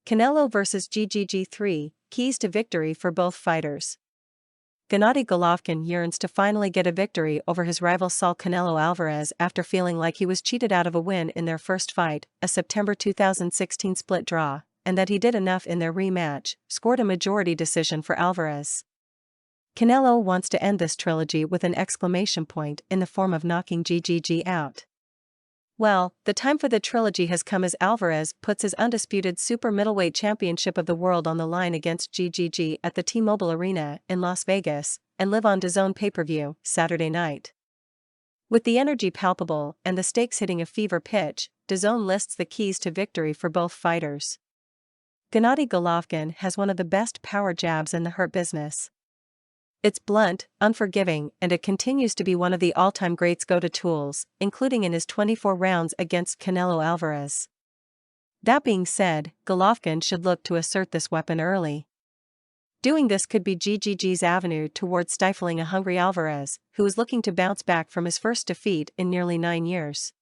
Canelo vs GGG 3, keys to victory for both fighters. Gennady Golovkin yearns to finally get a victory over his rival Saul Canelo Alvarez after feeling like he was cheated out of a win in their first fight, a September 2016 split draw, and that he did enough in their rematch, scored a majority decision for Alvarez. Canelo wants to end this trilogy with an exclamation point in the form of knocking GGG out. Well, the time for the trilogy has come as Alvarez puts his undisputed super middleweight championship of the world on the line against GGG at the T-Mobile Arena in Las Vegas, and live on DAZN pay-per-view, Saturday night. With the energy palpable and the stakes hitting a fever pitch, DAZN lists the keys to victory for both fighters. Gennady Golovkin has one of the best power jabs in the hurt business. It's blunt, unforgiving, and it continues to be one of the all-time greats' go-to tools, including in his 24 rounds against Canelo Alvarez. That being said, Golovkin should look to assert this weapon early. Doing this could be GGG's avenue towards stifling a hungry Alvarez, who is looking to bounce back from his first defeat in nearly 9 years.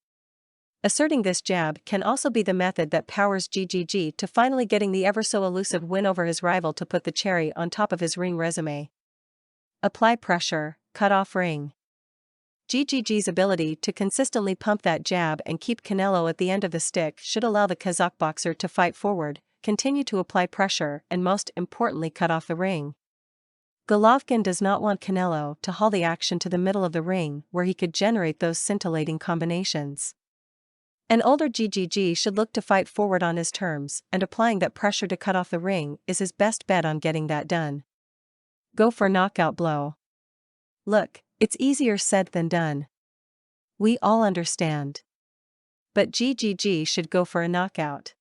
Asserting this jab can also be the method that powers GGG to finally getting the ever-so-elusive win over his rival to put the cherry on top of his ring resume. Apply pressure, cut off ring. GGG's ability to consistently pump that jab and keep Canelo at the end of the stick should allow the Kazakh boxer to fight forward, continue to apply pressure, and most importantly cut off the ring. Golovkin does not want Canelo to haul the action to the middle of the ring where he could generate those scintillating combinations. An older GGG should look to fight forward on his terms, and applying that pressure to cut off the ring is his best bet on getting that done. Go for knockout blow. Look, it's easier said than done. We all understand. But GGG should go for a knockout.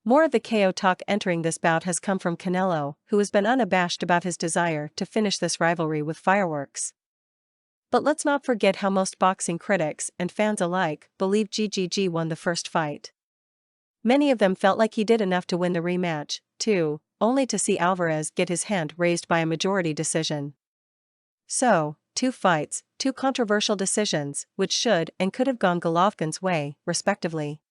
More of the KO talk entering this bout has come from Canelo, who has been unabashed about his desire to finish this rivalry with fireworks. But let's not forget how most boxing critics and fans alike believe GGG won the first fight. Many of them felt like he did enough to win the rematch, too, only to see Alvarez get his hand raised by a majority decision. So, 2 fights, 2 controversial decisions, which should and could have gone Golovkin's way, respectively.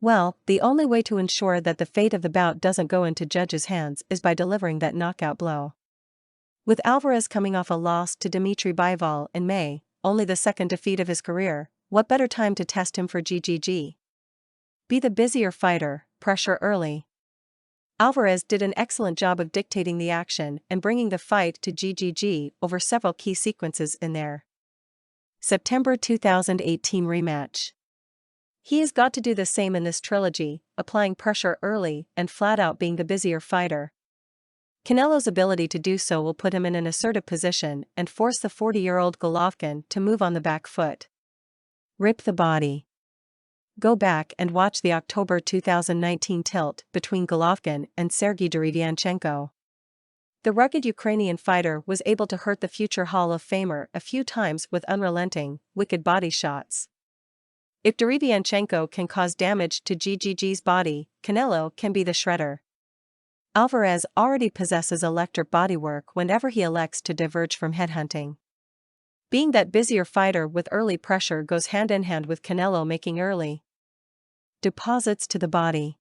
Well, the only way to ensure that the fate of the bout doesn't go into judges' hands is by delivering that knockout blow. With Alvarez coming off a loss to Dmitry Bivol in May, only the second defeat of his career, what better time to test him for GGG? Be the busier fighter, pressure early. Alvarez did an excellent job of dictating the action and bringing the fight to GGG over several key sequences in there. September 2018 rematch. He has got to do the same in this trilogy, applying pressure early and flat out being the busier fighter. Canelo's ability to do so will put him in an assertive position and force the 40-year-old Golovkin to move on the back foot. Rip the body. Go back and watch the October 2019 tilt between Golovkin and Sergei Derevianchenko. The rugged Ukrainian fighter was able to hurt the future Hall of Famer a few times with unrelenting, wicked body shots. If Derevianchenko can cause damage to GGG's body, Canelo can be the shredder. Alvarez already possesses electric bodywork whenever he elects to diverge from headhunting. Being that busier fighter with early pressure goes hand in hand with Canelo making early deposits to the body.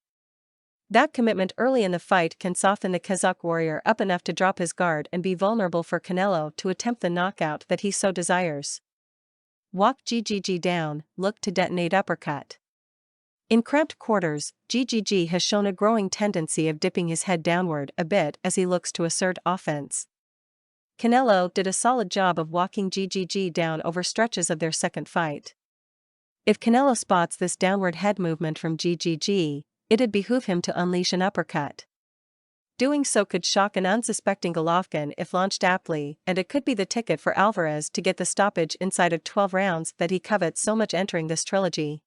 That commitment early in the fight can soften the Kazakh warrior up enough to drop his guard and be vulnerable for Canelo to attempt the knockout that he so desires. Walk GGG down, look to detonate uppercut. In cramped quarters, GGG has shown a growing tendency of dipping his head downward a bit as he looks to assert offense. Canelo did a solid job of walking GGG down over stretches of their second fight. If Canelo spots this downward head movement from GGG, it'd behoove him to unleash an uppercut. Doing so could shock an unsuspecting Golovkin if launched aptly, and it could be the ticket for Alvarez to get the stoppage inside of 12 rounds that he covets so much entering this trilogy.